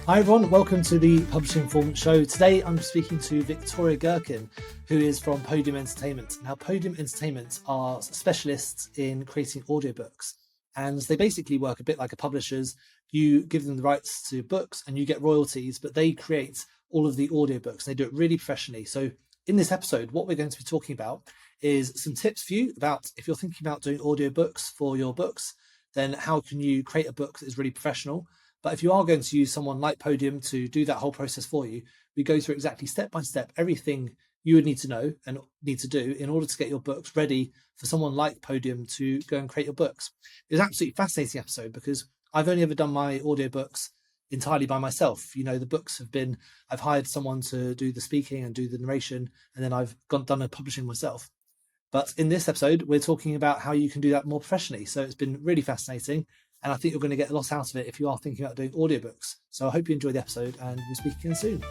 Hi everyone, welcome to the Publishing Performance Show. Today I'm speaking to Victoria Gerken, who is from Podium Entertainment. Now, Podium Entertainment are specialists in creating audiobooks, and they basically work a bit like a publisher's. You give them the rights to books and you get royalties, but they create all of the audiobooks. They do it really professionally. So in this episode, what we're going to be talking about is some tips for you about if you're thinking about doing audiobooks for your books, then how can you create a book that is really professional? But if you are going to use someone like Podium to do that whole process for you, we go through exactly step by step everything you would need to know and need to do in order to get your books ready for someone like Podium to go and create your books. It's an absolutely fascinating episode because I've only ever done my audiobooks entirely by myself. You know, the books have been, I've hired someone to do the speaking and do the narration, and then I've done the publishing myself. But in this episode, we're talking about how you can do that more professionally. So it's been really fascinating. And I think you're going to get a lot out of it if you are thinking about doing audiobooks. So I hope you enjoy the episode and we'll speak again soon.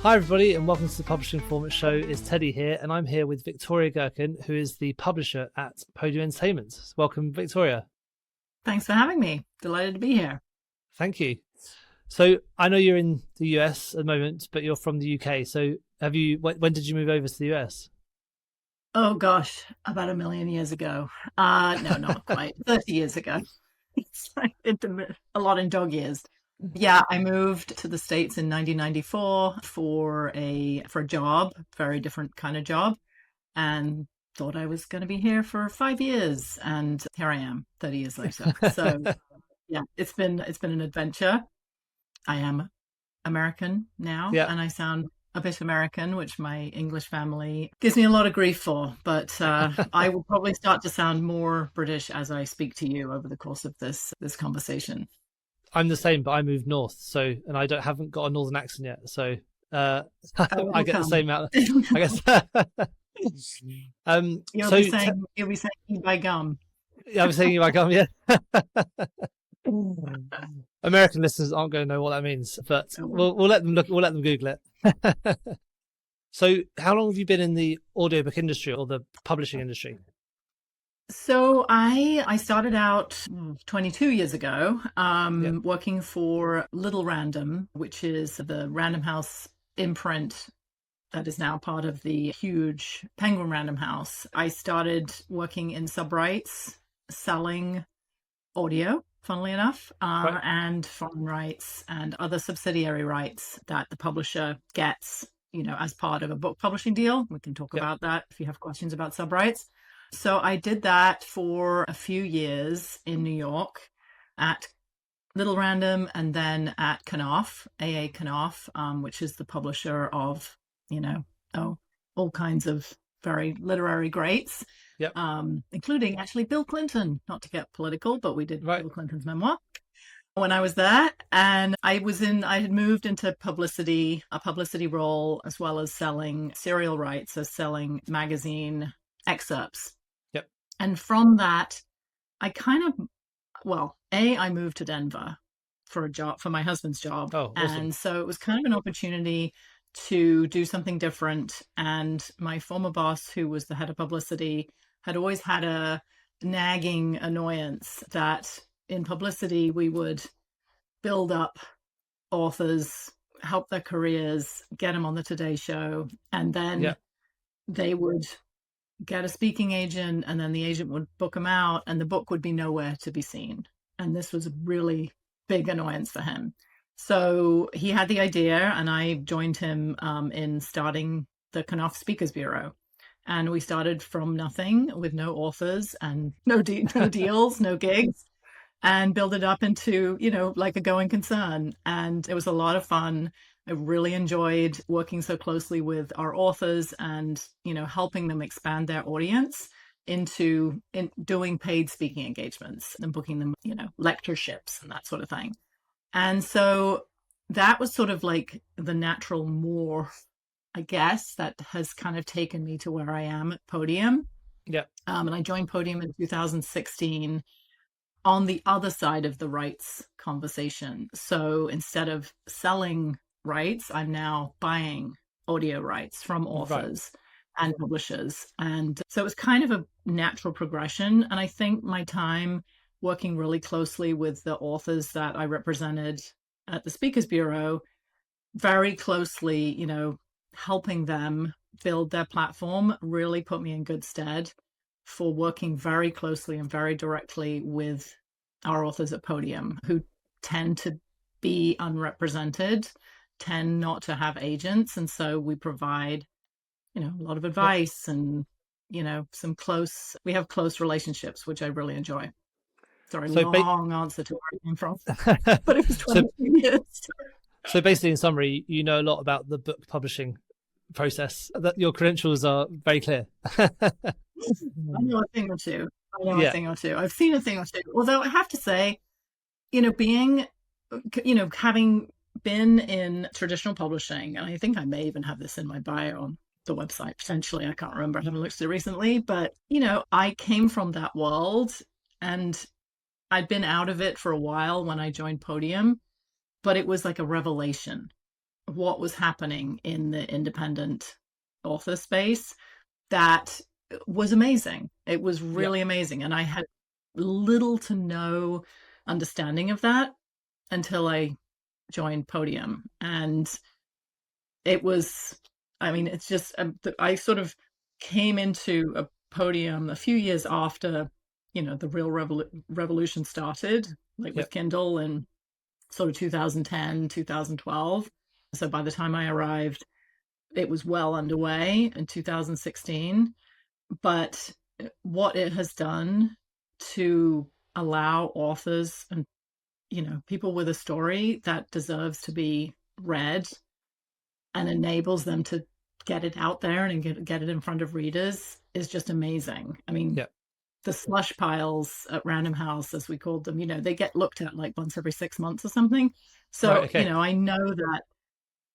Hi everybody and welcome to the Publishing Performance Show. It's Teddy here and I'm here with Victoria Gerken, who is the publisher at Podium Entertainment. Welcome, Victoria. Thanks for having me. Delighted to be here. Thank you. So I know you're in the US at the moment, but you're from the UK. So when did you move over to the US? Oh gosh, about 1 million years ago. No, not quite. 30 years ago. It's like a lot in dog years. Yeah, I moved to the States in 1994 for a job, very different kind of job, and thought I was going to be here for 5 years, and here I am 30 years later. So yeah, it's been an adventure. I am American now, and I sound a bit American, which my English family gives me a lot of grief for, but I will probably start to sound more British as I speak to you over the course of this conversation. I'm the same, but I moved north, and I haven't got a northern accent yet, so I get the same out. I guess. You'll be saying you by gum. Yeah, I'm saying you by gum. Yeah. American listeners aren't going to know what that means, but we'll let them look. We'll let them Google it. So, how long have you been in the audiobook industry or the publishing industry? So I started out 22 years ago, working for Little Random, which is the Random House imprint that is now part of the huge Penguin Random House. I started working in sub-rights, selling audio, funnily enough, and foreign rights and other subsidiary rights that the publisher gets, as part of a book publishing deal. We can talk about that if you have questions about sub-rights. So I did that for a few years in New York at Little Random and then at Knopf, AA Knopf, which is the publisher of, all kinds of very literary greats. Including actually Bill Clinton, not to get political, but we did Bill Clinton's memoir when I was there. And I had moved into a publicity role, as well as selling serial rights, so selling magazine excerpts. And from that, I I moved to Denver for a job, for my husband's job. Oh, awesome. And so it was kind of an opportunity to do something different. And my former boss, who was the head of publicity, had always had a nagging annoyance that in publicity we would build up authors, help their careers, get them on the Today Show, and then they would get a speaking agent, and then the agent would book them out, and the book would be nowhere to be seen. And this was a really big annoyance for him. So he had the idea, and I joined him in starting the Knopf Speakers Bureau. And we started from nothing with no authors and no deals, no gigs, and built it up into, like a going concern. And it was a lot of fun. I really enjoyed working so closely with our authors and, helping them expand their audience in doing paid speaking engagements and booking them, lectureships and that sort of thing. And so that was sort of like the natural morph, I guess, that has kind of taken me to where I am at Podium. And I joined Podium in 2016 on the other side of the rights conversation. So instead of selling rights, I'm now buying audio rights from authors and publishers. And so it was kind of a natural progression. And I think my time working really closely with the authors that I represented at the Speakers Bureau, very closely, helping them build their platform really put me in good stead for working very closely and very directly with our authors at Podium, who tend to be unrepresented, tend not to have agents. And so we provide, a lot of advice and, we have close relationships, which I really enjoy. Sorry, So long answer to where I came from, but it was 20 years. So basically, in summary, you know a lot about the book publishing process. That your credentials are very clear. I know a thing or two. A thing or two. I've seen a thing or two. Although I have to say, having been in traditional publishing, and I think I may even have this in my bio on the website, potentially, I can't remember, I haven't looked at it recently, but, I came from that world and I'd been out of it for a while when I joined Podium, but it was like a revelation of what was happening in the independent author space that was amazing. It was really amazing. And I had little to no understanding of that until I joined Podium. And it was, it's just, I sort of came into a Podium a few years after, the real revolution started, like with Kindle and sort of 2010, 2012. So by the time I arrived, it was well underway in 2016. But what it has done to allow authors and, people with a story that deserves to be read and enables them to get it out there and get it in front of readers is just amazing. The slush piles at Random House, as we called them, they get looked at like once every 6 months or something. So, I know that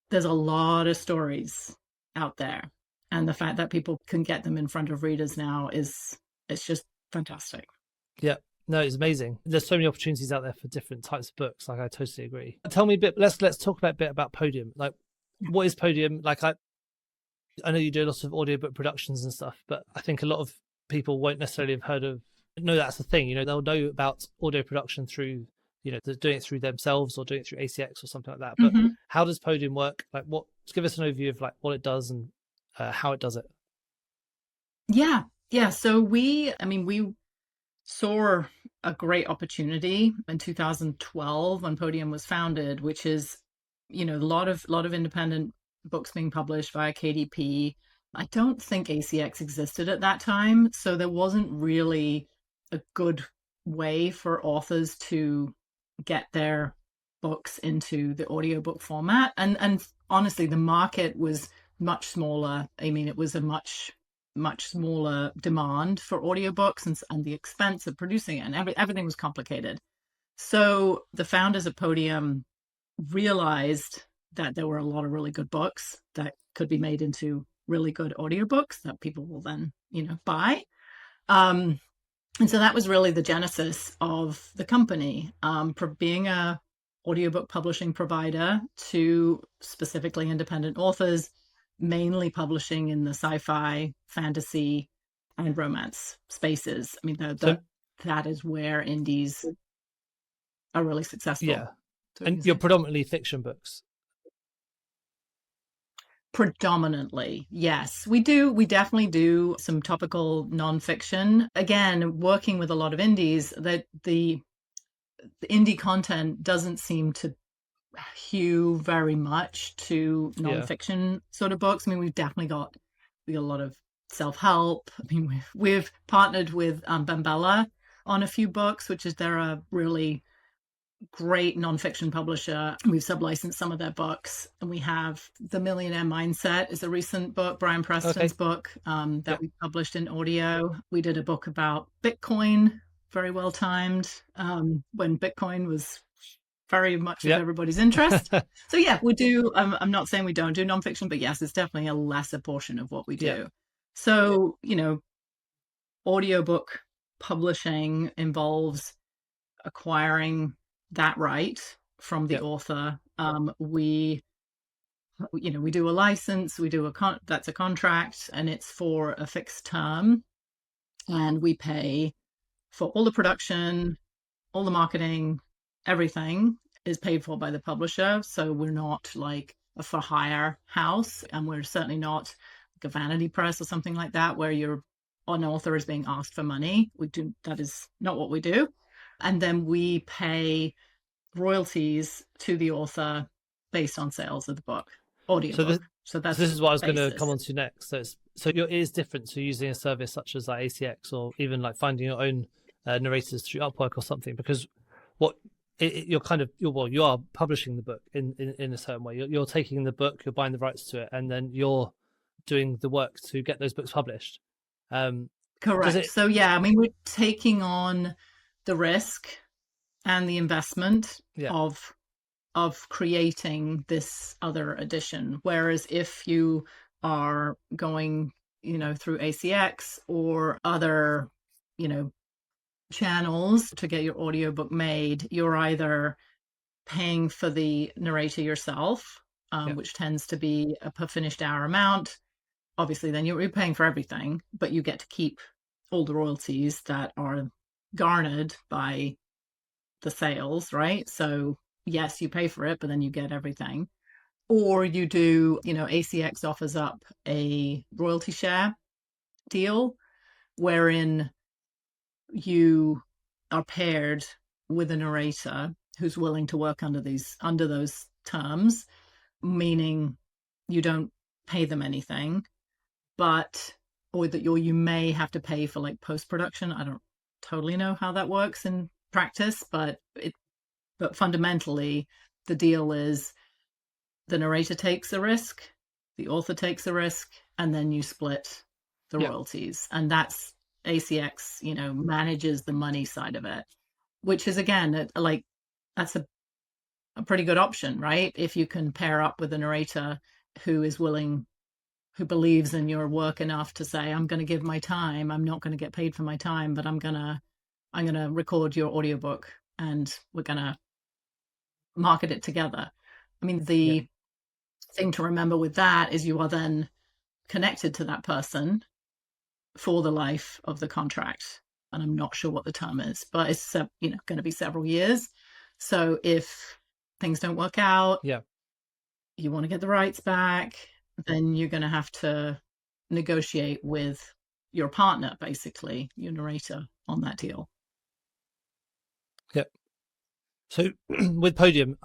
there's a lot of stories out there. And the fact that people can get them in front of readers now it's just fantastic. Yeah. No, it's amazing. There's so many opportunities out there for different types of books. Like, I totally agree. Tell me a bit, let's talk a bit about Podium. Like, what is Podium? Like, I know you do lots of audiobook productions and stuff, but I think a lot of people won't necessarily have know that's the thing. They'll know about audio production through, they're doing it through themselves or doing it through ACX or something like that. But how does Podium work? Like, give us an overview of like what it does and how it does it. Yeah. So we saw a great opportunity in 2012 when Podium was founded, which is, a lot of independent books being published via KDP. I don't think ACX existed at that time, so there wasn't really a good way for authors to get their books into the audiobook format. And honestly, the market was much smaller. It was a much smaller demand for audiobooks and the expense of producing it, and everything was complicated. So the founders of Podium realized that there were a lot of really good books that could be made into really good audiobooks that people will then, buy. And so that was really the genesis of the company, being a audiobook publishing provider to specifically independent authors, mainly publishing in the sci-fi, fantasy, and romance spaces. That is where indies are really successful. Yeah. And you're predominantly fiction books. Predominantly, yes. We definitely do some topical nonfiction. Again, working with a lot of indies, that the indie content doesn't seem to hew very much to nonfiction sort of books. We've definitely got a lot of self-help. We've partnered with BenBella on a few books, they're a really great nonfiction publisher. We've sublicensed some of their books, and we have The Millionaire Mindset is a recent book, Brian Preston's book that we published in audio. We did a book about Bitcoin, very well timed, when Bitcoin was very much of everybody's interest. So we do. I'm not saying we don't do nonfiction, but yes, it's definitely a lesser portion of what we do. Yeah. So, audiobook publishing involves acquiring that right from the author. We do a license, we do that's a contract, and it's for a fixed term, and we pay for all the production, all the marketing, everything is paid for by the publisher. So we're not like a for hire house, and we're certainly not like a vanity press or something like that where an author is being asked for money. That is not what we do. And then we pay royalties to the author based on sales of the book, So audiobook. this, So so that's this the is what I was going to come basis. on to next. It is different to using a service such as like ACX, or even like finding your own narrators through Upwork or something, because what you are publishing the book in a certain way. You're taking the book, you're buying the rights to it, and then you're doing the work to get those books published. Does Correct. it? So yeah, I mean, we're taking on the risk and the investment Yeah, of creating this other edition. Whereas if you are going, through ACX or other, you know, channels to get your audiobook made, you're either paying for the narrator yourself, yeah, which tends to be a per finished hour amount. Obviously, then you're paying for everything, but you get to keep all the royalties that are garnered by the sales, right? So yes, you pay for it, but then you get everything. Or you do, ACX offers up a royalty share deal wherein you are paired with a narrator who's willing to work under those terms, meaning you don't pay them anything, but or you may have to pay for like post production. I don't totally know how that works in practice, but fundamentally the deal is the narrator takes a risk, the author takes a risk, and then you split the yeah, royalties. And that's ACX, manages the money side of it, which is again, like that's a pretty good option, right? If you can pair up with a narrator who is willing, who believes in your work enough to say, I'm going to give my time. I'm not going to get paid for my time, but I'm going to record your audiobook and we're going to market it together. I mean, yeah, the thing to remember with that is you are then connected to that person for the life of the contract. And I'm not sure what the term is, but it's going to be several years. So if things don't work out, yeah. you want to get the rights back, then you're going to have to negotiate with your partner, basically your narrator, on that deal. Yeah. So with Podium,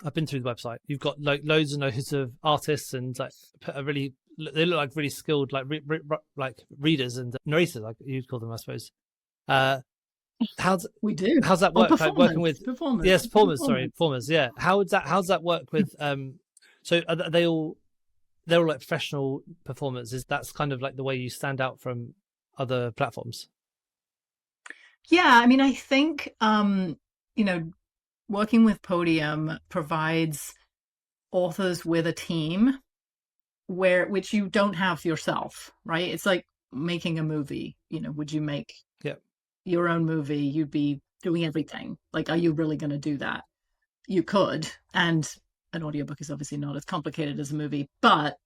I've been through the website. You've got like loads and loads of artists, and like they look like really skilled like readers and narrators, like you'd call them, I suppose. How's We do. how's that Oh, work? Like working performers, with performers, yes, performers. Sorry, performers. performers. Yeah. How's that work with So are they all they're all like professional performers? Is that's kind of like the way you stand out from other platforms? Yeah, I mean, I think you know, working with Podium provides authors with a team which you don't have yourself, right? It's like making a movie. Would you make Yeah. your own movie? You'd be doing everything. Like, are you really going to do that? You could. And an audiobook is obviously not as complicated as a movie, but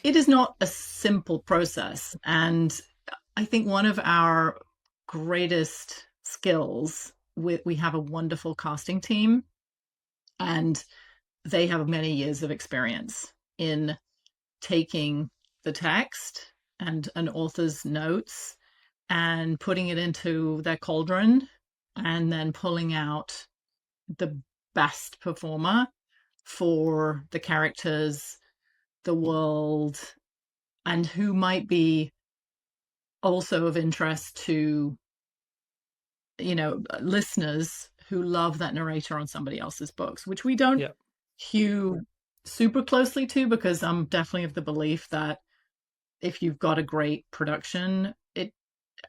it is not a simple process. And I think one of our greatest skills, we have a wonderful casting team, and they have many years of experience in taking the text and an author's notes and putting it into their cauldron and then pulling out the best performer for the characters, the world, and who might be also of interest to listeners who love that narrator on somebody else's books, which we don't Yeah. hew super closely to, because I'm definitely of the belief that if you've got a great production,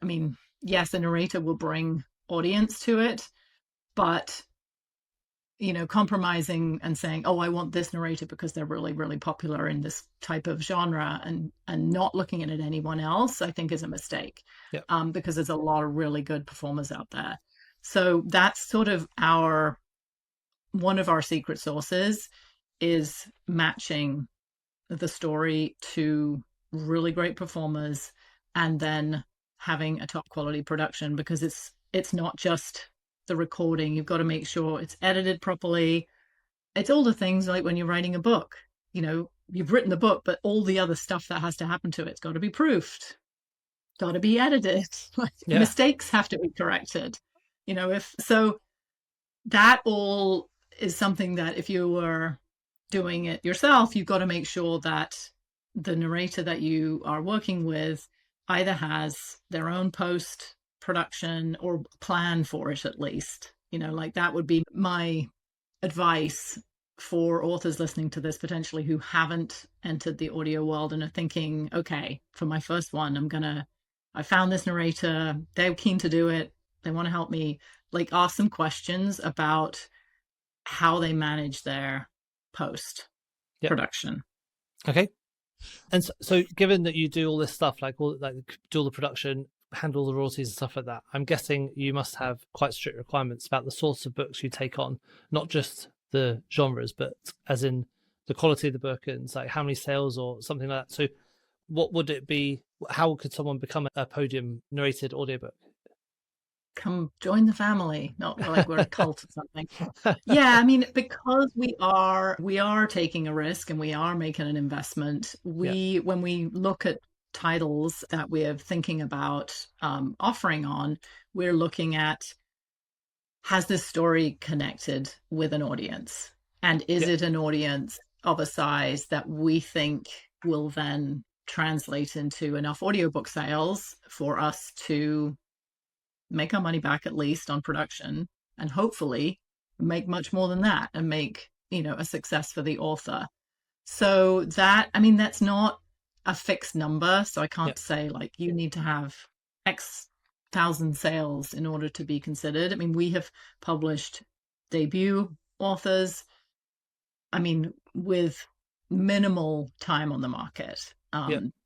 I mean, yes, a narrator will bring audience to it, but compromising and saying, oh, I want this narrator because they're really, really popular in this type of genre, and not looking at anyone else, I think is a mistake. Yeah. Because there's a lot of really good performers out there. So that's sort of one of our secret sauces, is matching the story to really great performers and then having a top quality production, because it's not just the recording. You've got to make sure it's edited properly. It's all the things like when you're writing a book, you've written the book, but all the other stuff that has to happen to it's got to be proofed, got to be edited. Like mistakes have to be corrected. If so, that all is something that if you were doing it yourself, you've got to make sure that the narrator that you are working with either has their own post production or plan for it at least. Like that would be my advice for authors listening to this potentially who haven't entered the audio world and are thinking, okay, for my first one, I found this narrator, they're keen to do it, they want to help me, like ask some questions about how they manage their post production. Okay. And so given that you do all this stuff, do all the production, handle the royalties and stuff like that, I'm guessing you must have quite strict requirements about the sorts of books you take on, not just the genres, but as in the quality of the book and like how many sales or something like that. So what would it be? How could someone become a Podium narrated audiobook? Come join the family, not like we're a cult or something. Yeah, I mean, because we are taking a risk and we are making an investment, when we look at titles that we're thinking about offering on, we're looking at, has this story connected with an audience? And is it an audience of a size that we think will then translate into enough audiobook sales for us to make our money back at least on production, and hopefully make much more than that and make, a success for the author. So that's not a fixed number. So I can't say like you need to have X thousand sales in order to be considered. I mean, we have published debut authors, with minimal time on the market.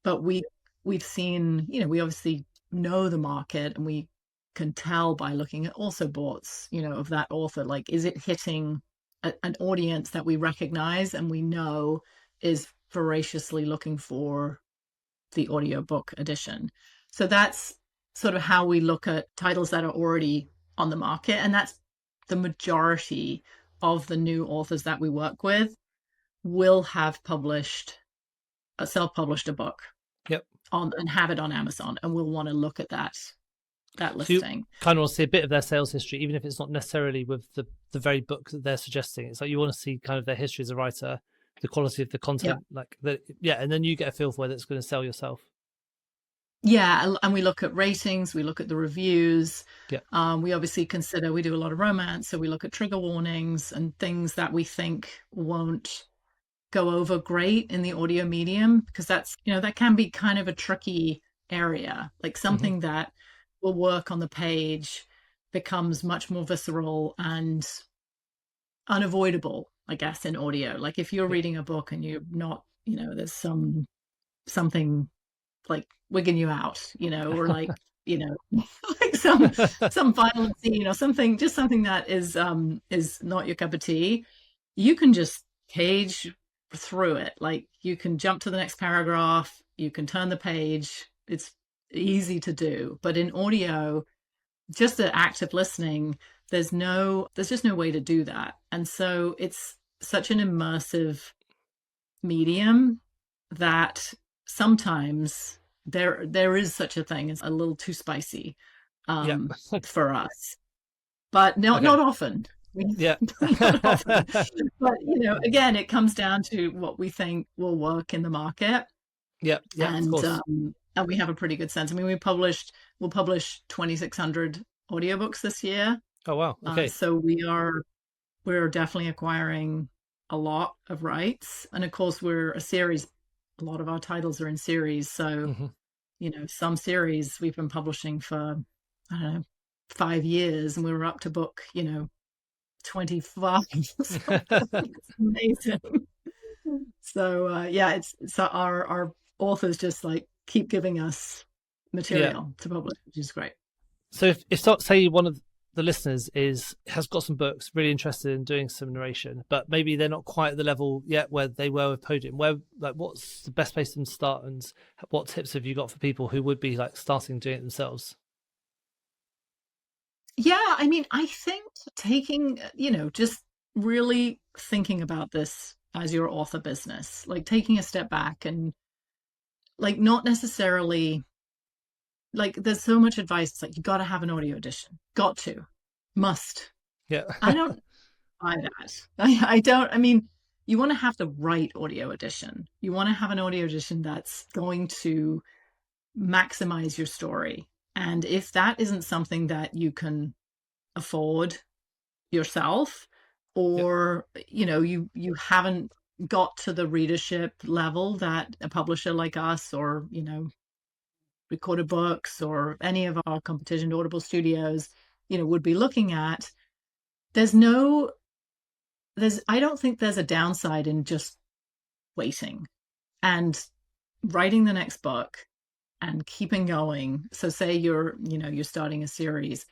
But we've seen, we obviously know the market and we can tell by looking at also boards, of that author, like, is it hitting an audience that we recognize and we know is voraciously looking for the audiobook edition. So that's sort of how we look at titles that are already on the market. And that's the majority of the new authors that we work with will have self-published a book and have it on Amazon, and we'll want to look at that listing. So you kind of want to see a bit of their sales history, even if it's not necessarily with the very book that they're suggesting. It's like you want to see kind of their history as a writer, the quality of the content, and then you get a feel for whether it's going to sell yourself. Yeah, and we look at ratings, we look at the reviews. We obviously we do a lot of romance, so we look at trigger warnings and things that we think won't go over great in the audio medium, because that's, that can be kind of a tricky area. Like something that will work on the page becomes much more visceral and unavoidable, I guess, in audio. Like if you're reading a book and you're not, there's something like wigging you out, or like, like some violent scene or something, just something that is not your cup of tea, you can just page through it. Like you can jump to the next paragraph, you can turn the page. It's easy to do. But in audio, just the active listening, there's just no way to do that. And so it's such an immersive medium that sometimes there is such a thing as a little too spicy for us, but not often. Not often. But again, it comes down to what we think will work in the market. And of course. And we have a pretty good sense. I mean, we'll publish 2,600 audiobooks this year. Oh wow! Okay. So we're definitely acquiring a lot of rights, and of course we're a series. A lot of our titles are in series, so some series we've been publishing for 5 years, and we were up to book 25. It's amazing. So it's our authors just like keep giving us material to publish, which is great. So if say one of the listeners has got some books, really interested in doing some narration, but maybe they're not quite at the level yet where they were with Podium, what's the best place for them to start, and what tips have you got for people who would be like starting doing it themselves? Yeah, I mean, I think taking, just really thinking about this as your author business, like taking a step back and like not necessarily like there's so much advice. It's like you got to have an audio edition, got to, must. Yeah. I don't buy that. I don't. I mean, you want to have the right audio edition. You want to have an audio edition that's going to maximize your story. And if that isn't something that you can afford yourself, Yep. or you haven't got to the readership level that a publisher like us, or recorded books, or any of our competition Audible studios would be looking at, there's no there's I don't think there's a downside in just waiting and writing the next book and keeping going. So say you're starting a series.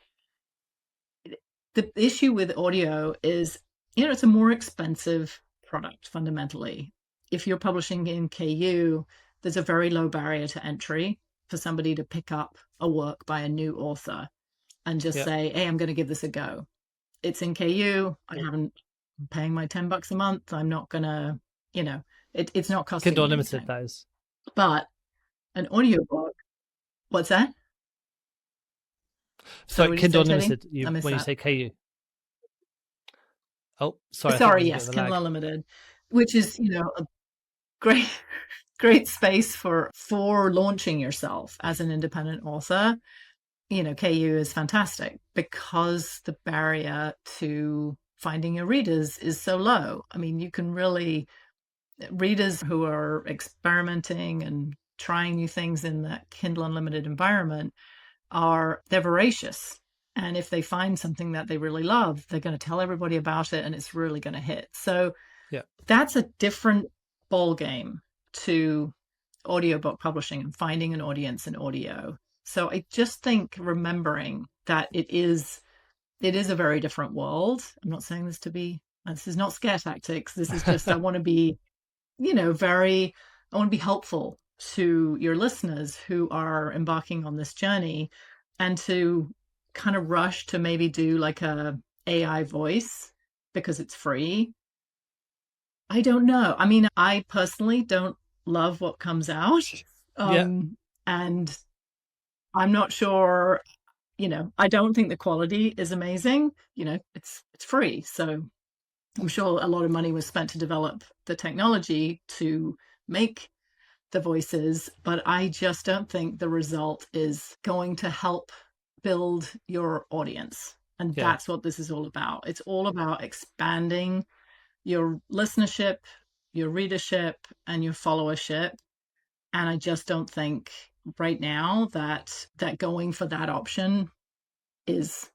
The issue with audio is, it's a more expensive product fundamentally. If you're publishing in KU, there's a very low barrier to entry for somebody to pick up a work by a new author and just Yep. say, hey, I'm going to give this a go. It's in KU. I'm paying my $10 a month. I'm not going to, it's not costing Kindle me Unlimited, anything. that is. But an audiobook, what's that? So So what did you Kindle say, Teddy? Unlimited, I missed when you that. say KU. Oh, sorry, I think Sorry, there's a bit yes, of a Kindle lag. Unlimited, which is, a great great space for launching yourself as an independent author. KU is fantastic because the barrier to finding your readers is so low. I mean, you can really, readers who are experimenting and trying new things in that Kindle Unlimited environment they're voracious. And if they find something that they really love, they're going to tell everybody about it and it's really going to hit. So Yeah. that's a different ball game to audiobook publishing and finding an audience in audio. So I just think remembering that it is a very different world. I'm not saying this is not scare tactics. This is just, I want to be, I want to be helpful to your listeners who are embarking on this journey, and to kind of rush to maybe do like a AI voice because it's free. I don't know. I mean, I personally don't love what comes out. Yeah. And I'm not sure, I don't think the quality is amazing. It's free. So I'm sure a lot of money was spent to develop the technology to make the voices, but I just don't think the result is going to help build your audience. And Yeah. that's what this is all about. It's all about expanding your listenership, your readership, and your followership. And I just don't think right now that going for that option is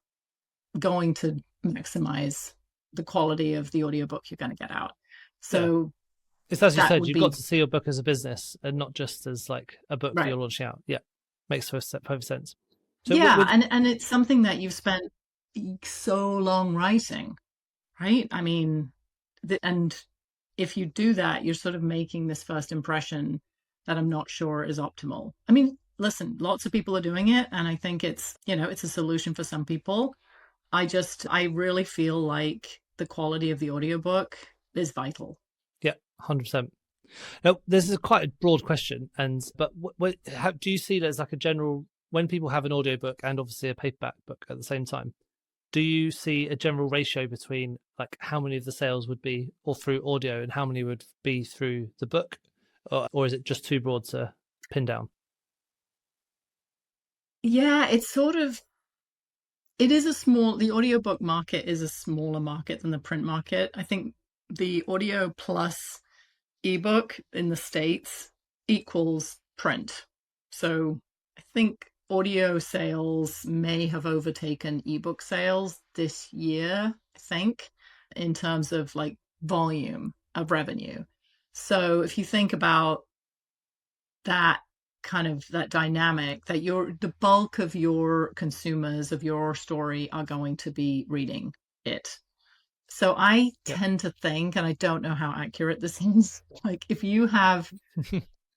going to maximize the quality of the audiobook you're going to get out. Yeah. So It's as you that said, would you've got be to see your book as a business and not just as like a book that right. you're launching out. Yeah. Makes perfect sense. So Yeah, with and it's something that you've spent so long writing, right? I mean, and if you do that, you're sort of making this first impression that I'm not sure is optimal. I mean, listen, lots of people are doing it, and I think it's a solution for some people. I really feel like the quality of the audiobook is vital. yeah, 100%. Now, this is quite a broad question, but how do you see that as like a general, when people have an audiobook and obviously a paperback book at the same time, do you see a general ratio between like how many of the sales would be or through audio and how many would be through the book, or is it just too broad to pin down? Yeah, the audiobook market is a smaller market than the print market. I think the audio plus ebook in the States equals print. So I think audio sales may have overtaken ebook sales this year, I think, in terms of like volume of revenue. So if you think about that that dynamic, that the bulk of your consumers of your story are going to be reading it. So I Yep. tend to think, and I don't know how accurate this is, like if you have,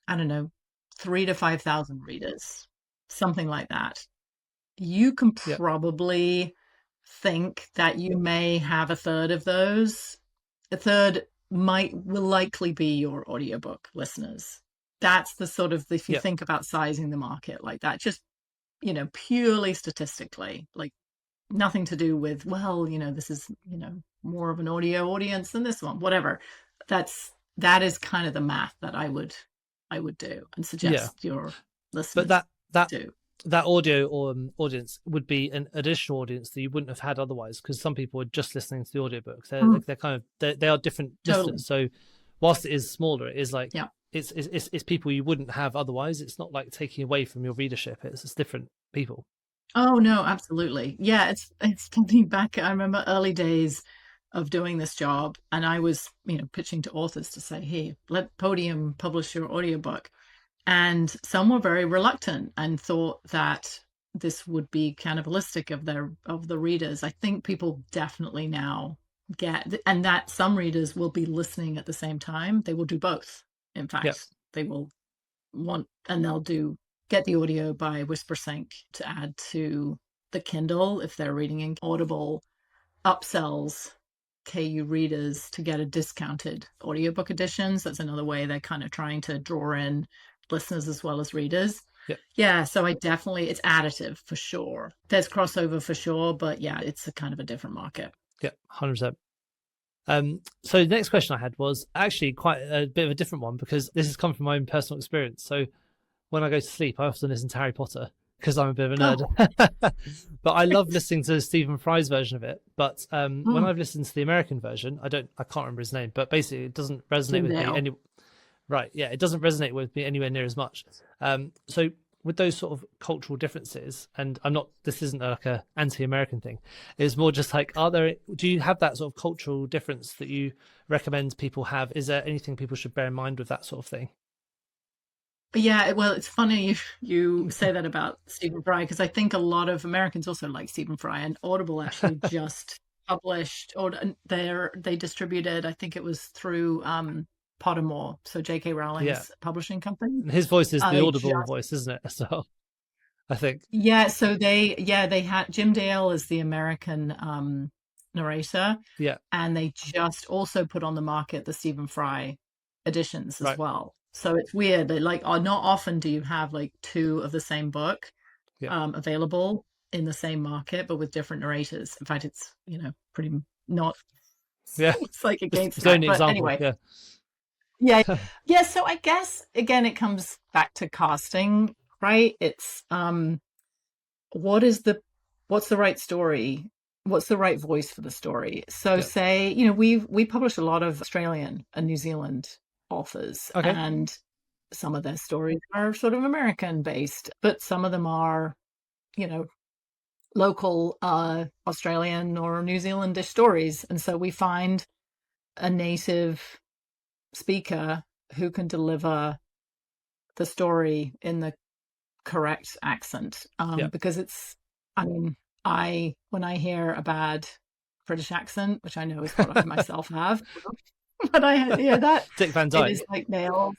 I don't know, 3 to 5,000 readers, something like that, you can Yep. probably think that you may have a third of those. A third will likely be your audiobook listeners. That's the sort of, if you think about sizing the market like that, just, purely statistically, like nothing to do with, well, this is, more of an audio audience than this one, whatever. That is kind of the math that I would do and suggest your listeners do. That audio audience would be an additional audience that you wouldn't have had otherwise, because some people are just listening to the audiobooks. They're kind of they are different listeners. So whilst it is smaller, it is like it's people you wouldn't have otherwise. It's not like taking away from your readership. It's different people. Oh no, absolutely. Yeah, it's coming back. I remember early days of doing this job, and I was, pitching to authors to say, hey, let Podium publish your audiobook. And some were very reluctant and thought that this would be cannibalistic of the readers. I think people definitely now get, and that some readers will be listening at the same time. They will do both. In fact, they will want, and they'll get the audio by WhisperSync to add to the Kindle if they're reading in Audible, upsells KU readers to get a discounted audiobook editions. That's another way they're kind of trying to draw in listeners as well as readers. So it's additive for sure. There's crossover for sure, but it's a kind of a different market. 100%. So the next question I had was actually quite a bit of a different one, because this has come from my own personal experience. So when I go to sleep, I often listen to Harry Potter because I'm a bit of a nerd. But I love listening to Stephen Fry's version of it. But when I've listened to the American version, I can't remember his name, but basically it doesn't resonate with me. It doesn't resonate with me anywhere near as much. So with those sort of cultural differences, and this isn't like a anti-American thing, it's more just like, do you have that sort of cultural difference that you recommend people have? Is there anything people should bear in mind with that sort of thing? Yeah, well, it's funny you say that about Stephen Fry, because I think a lot of Americans also like Stephen Fry, and Audible actually just published, or they distributed, I think it was through Pottermore, so J.K. Rowling's publishing company. His voice is the Audible voice, isn't it? So I think. Yeah, so they had Jim Dale as the American narrator. Yeah. And they just also put on the market the Stephen Fry editions as well. So it's weird. They not often do you have like two of the same book available in the same market, but with different narrators. In fact, it's pretty not. Yeah, it's like against its own example. Anyway. Yeah. So I guess again, it comes back to casting, right? It's what's the right story? What's the right voice for the story? So say, we publish a lot of Australian and New Zealand authors, and some of their stories are sort of American based, but some of them are, local Australian or New Zealandish stories. And so we find a native speaker who can deliver the story in the correct accent, because when I hear a bad British accent, which I know is what I myself have, but I hear that Dick Van Dyke. It is like nails.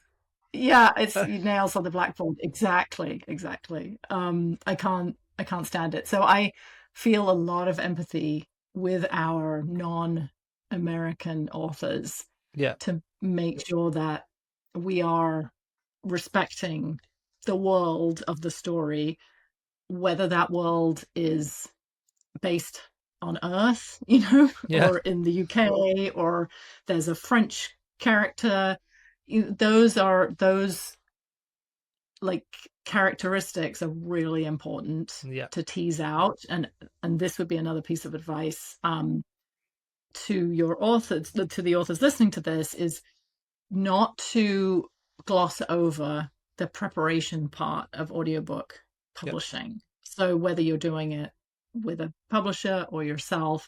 Yeah, it's nails on the blackboard. Exactly. I can't stand it. So I feel a lot of empathy with our non-American authors to make sure that we are respecting the world of the story, whether that world is based on Earth, or in the UK, or there's a French character. Those like characteristics are really important to tease out, and this would be another piece of advice to your authors, to the authors listening to this, is not to gloss over the preparation part of audiobook publishing. So whether you're doing it with a publisher or yourself,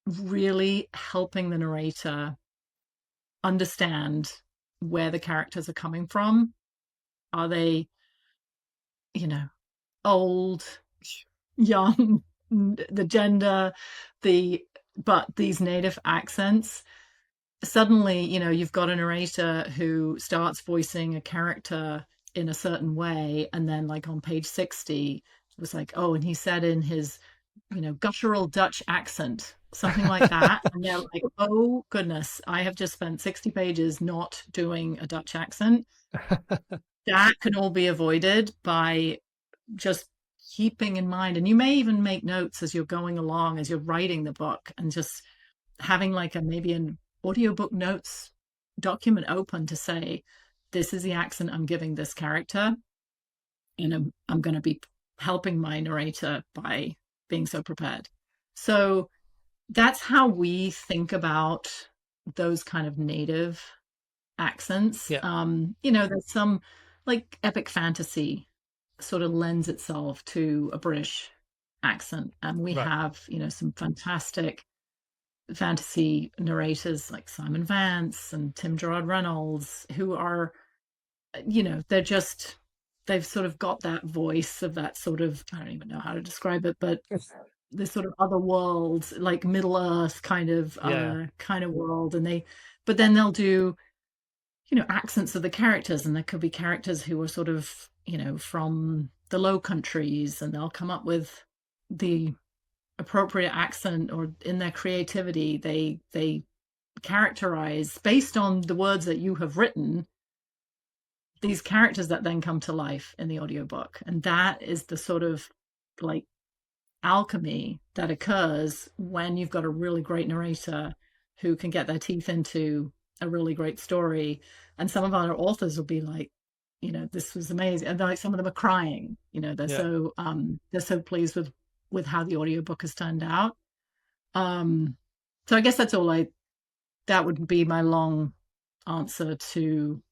really helping the narrator understand where the characters are coming from. Are they, old, young, the gender, but these native accents? Suddenly, you've got a narrator who starts voicing a character in a certain way, and then like on page 60, it was like, and he said in his guttural Dutch accent, something like that. And they're like, oh goodness, I have just spent 60 pages not doing a Dutch accent. That can all be avoided by just keeping in mind, and you may even make notes as you're going along, as you're writing the book, and just having like maybe an audiobook notes document open to say, this is the accent I'm giving this character, and I'm going to be helping my narrator by being so prepared. So that's how we think about those kind of native accents. Yeah. There's some like epic fantasy sort of lends itself to a British accent, and we Right. have some fantastic fantasy narrators like Simon Vance and Tim Gerard Reynolds, who are they've sort of got that voice of that sort of, I don't even know how to describe it, but this sort of other world, like Middle Earth kind of world. But then they'll do accents of the characters, and there could be characters who are sort of from the Low Countries, and they'll come up with the appropriate accent, or in their creativity they characterize based on the words that you have written these characters that then come to life in the audiobook. And that is the sort of like alchemy that occurs when you've got a really great narrator who can get their teeth into a really great story. And some of our authors will be like, this was amazing, and like some of them are crying. They're so pleased with how the audiobook has turned out. So I guess that would be my long answer to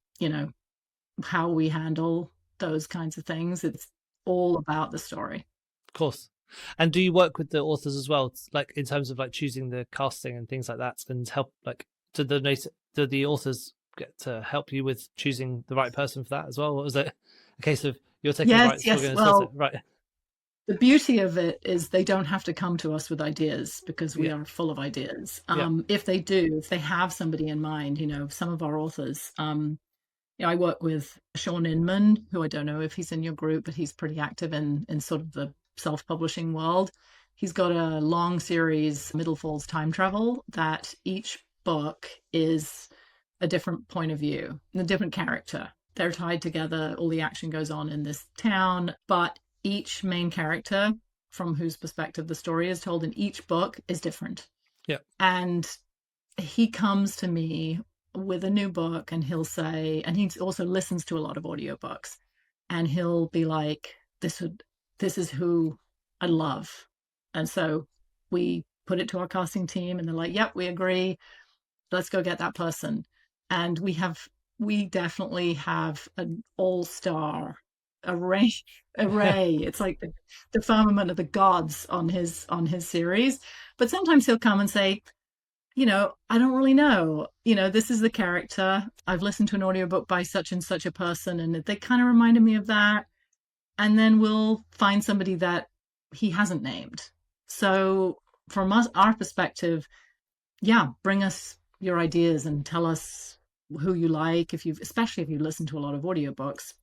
how we handle those kinds of things. It's all about the story. Of course. And do you work with the authors as well, like in terms of like choosing the casting and things like that, and help like do the authors get to help you with choosing the right person for that as well? Or is it a case of you're taking the rights, yes. going to sort it? Right. The beauty of it is they don't have to come to us with ideas, because we are full of ideas. If they have somebody in mind, some of our authors, I work with Sean Inman, who I don't know if he's in your group, but he's pretty active in sort of the self-publishing world. He's got a long series, Middle Falls Time Travel, that each book is a different point of view, a different character. They're tied together. All the action goes on in this town, but each main character from whose perspective the story is told in each book is different. Yeah. And he comes to me with a new book, and he'll say, and he also listens to a lot of audiobooks, and he'll be like, this is who I love. And so we put it to our casting team, and they're like, yep, we agree, let's go get that person. And we definitely have an all-star array. It's like the firmament of the gods on his series. But sometimes he'll come and say, I don't really know, this is the character. I've listened to an audiobook by such and such a person, and they kind of reminded me of that. And then we'll find somebody that he hasn't named. So from our perspective, bring us your ideas and tell us who you like, especially if you listen to a lot of audiobooks.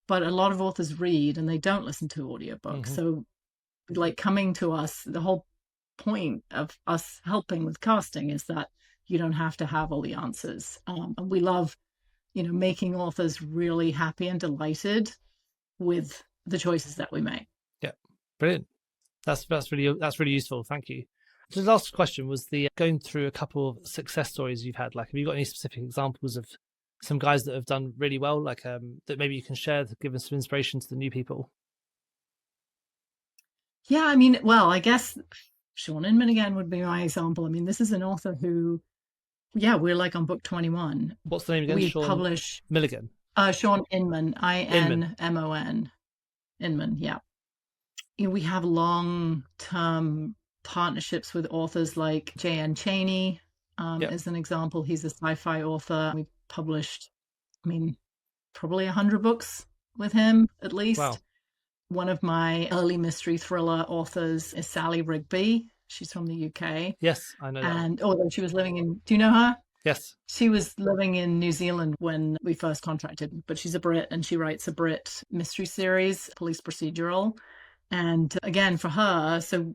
But a lot of authors read and they don't listen to audiobooks. Mm-hmm. So like coming to us, the whole point of us helping with casting is that you don't have to have all the answers. And we love, making authors really happy and delighted with the choices that we make. Yeah, brilliant. That's really useful. Thank you. The last question was going through a couple of success stories you've had. Like, have you got any specific examples of some guys that have done really well, like that maybe you can share to give us some inspiration to the new people? Yeah, I mean, well, I guess Sean Inman again would be my example. I mean, this is an author who, we're like on book 21. What's the name again? We Sean publish Milligan. Sean Inman, INMON. Inman, yeah. We have long-term partnerships with authors like J.N. Chaney as an example. He's a sci-fi author. We published, probably 100 books with him at least. Wow. One of my early mystery thriller authors is Sally Rigby. She's from the UK. Yes, I know that. And although she was living in, do you know her? Yes. She was living in New Zealand when we first contracted, but she's a Brit, and she writes a Brit mystery series, police procedural. And again, for her, so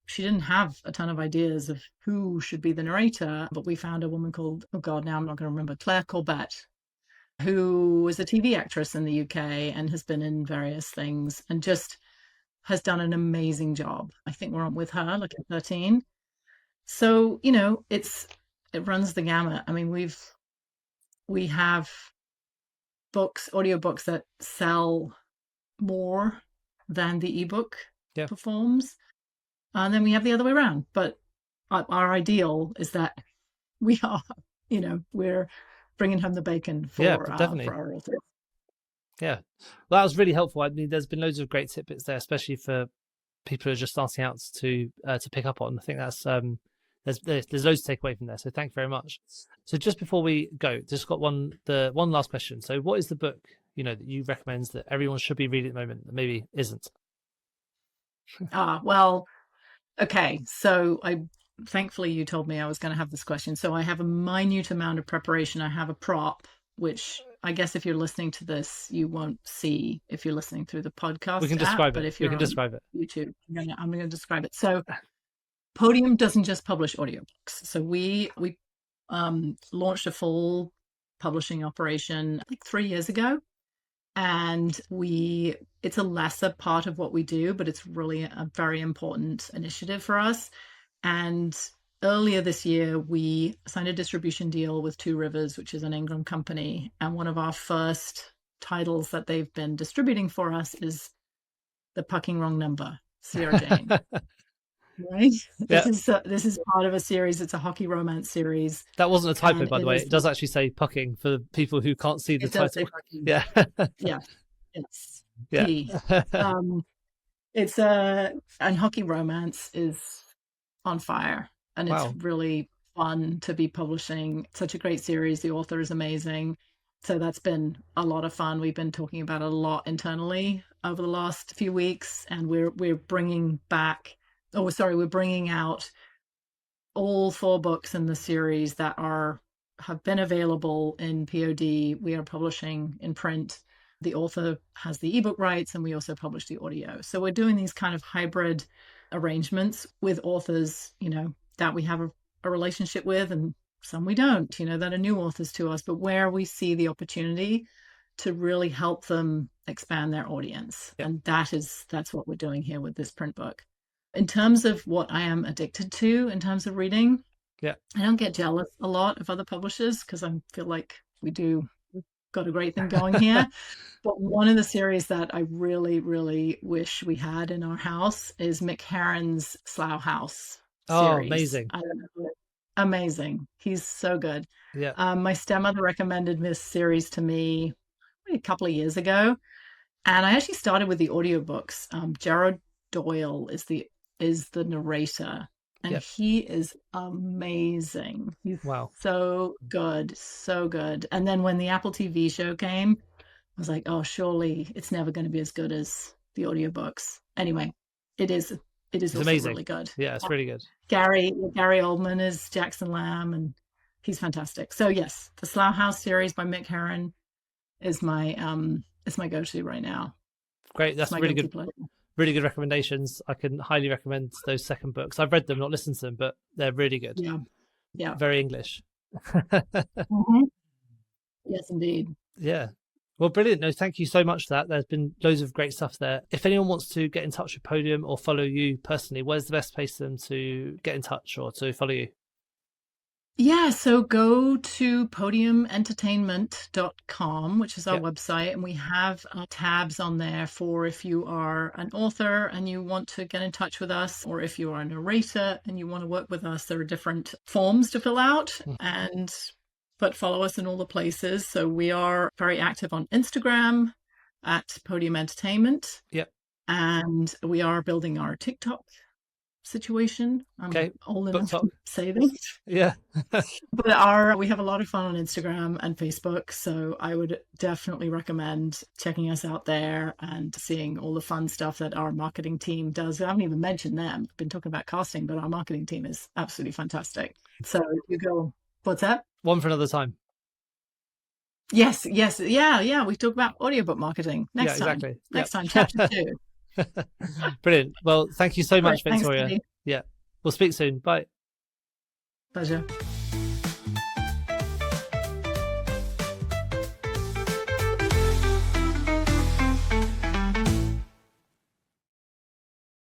she didn't have a ton of ideas of who should be the narrator, but we found a woman called, oh God, now I'm not going to remember, Claire Corbett, who was a TV actress in the UK and has been in various things and just has done an amazing job. I think we're on with her, like at 13. So, it runs the gamut. I mean, we have audiobooks that sell more than the ebook performs. And then we have the other way around. But our ideal is that we're bringing home the bacon for our authors. Yeah, well, that was really helpful. I mean, there's been loads of great tidbits there, especially for people who are just starting out to pick up on. I think that's there's loads to take away from there. So thank you very much. So just before we go, just got one last question. So what is the book that you recommend that everyone should be reading at the moment that maybe isn't? Well, okay. So thankfully you told me I was going to have this question. So I have a minute amount of preparation. I have a prop, which I guess if you're listening to this, you won't see if you're listening through the podcast. We can describe but it. If you're we can describe it. YouTube, I'm going to describe it. So Podium doesn't just publish audiobooks. So we launched a full publishing operation, I think 3 years ago. And it's a lesser part of what we do, but it's really a very important initiative for us. And earlier this year, we signed a distribution deal with Two Rivers, which is an Ingram company. And one of our first titles that they've been distributing for us is The Pucking Wrong Number, Sierra Jane. Right? This is part of a series. It's a hockey romance series. That wasn't a typo, by the way. It does actually say pucking for people who can't see the title. Does say pucking. Yeah. Yeah. It's it's and hockey romance is on fire, and it's really fun to be publishing such a great series. The author is amazing. So that's been a lot of fun. We've been talking about it a lot internally over the last few weeks, and we're bringing out all 4 books in the series that have been available in POD. We are publishing in print. The author has the ebook rights, and we also publish the audio. So we're doing these kind of hybrid arrangements with authors, that we have a relationship with, and some we don't, that are new authors to us, but where we see the opportunity to really help them expand their audience. Yep. And that's what we're doing here with this print book. In terms of what I am addicted to in terms of reading, I don't get jealous a lot of other publishers because I feel like we've got a great thing going here. But one of the series that I really, really wish we had in our house is Mick Herron's Slough House series. Oh, amazing. I don't know. Amazing. He's so good. Yeah. My stepmother recommended this series to me a couple of years ago. And I actually started with the audiobooks. Gerard Doyle is the narrator, and he is amazing. He's so good, so good. And then when the Apple TV show came, I was like, oh, surely it's never going to be as good as the audiobooks. Anyway, it is also amazing. Really good. Yeah, it's really good. Gary Oldman is Jackson Lamb, and he's fantastic. So yes, the Slough House series by Mick Herron is my go-to right now. Great, that's really good. Really good recommendations. I can highly recommend those second books. I've read them, not listened to them, but they're really good. Yeah. Very English. Mm-hmm. Yes, indeed. Yeah. Well, brilliant. No, thank you so much for that. There's been loads of great stuff there. If anyone wants to get in touch with Podium or follow you personally, where's the best place for them to get in touch or to follow you? Yeah, so go to podiumentertainment.com, which is our website, and we have tabs on there for if you are an author and you want to get in touch with us, or if you are a narrator and you want to work with us. There are different forms to fill out, but follow us in all the places. So we are very active on Instagram at Podium Entertainment. Yep. And we are building our TikTok situation. I'm old enough to say this. Yeah. But we have a lot of fun on Instagram and Facebook, so I would definitely recommend checking us out there and seeing all the fun stuff that our marketing team does. I haven't even mentioned them. I've been talking about casting, but our marketing team is absolutely fantastic. So you go, what's that? One for another time. Yes. Yeah. We talk about audiobook marketing next time. Exactly. Next time, chapter 2. Brilliant. Well, thank you so much, Great. Thanks, Victoria. Katie. Yeah. We'll speak soon. Bye. Pleasure.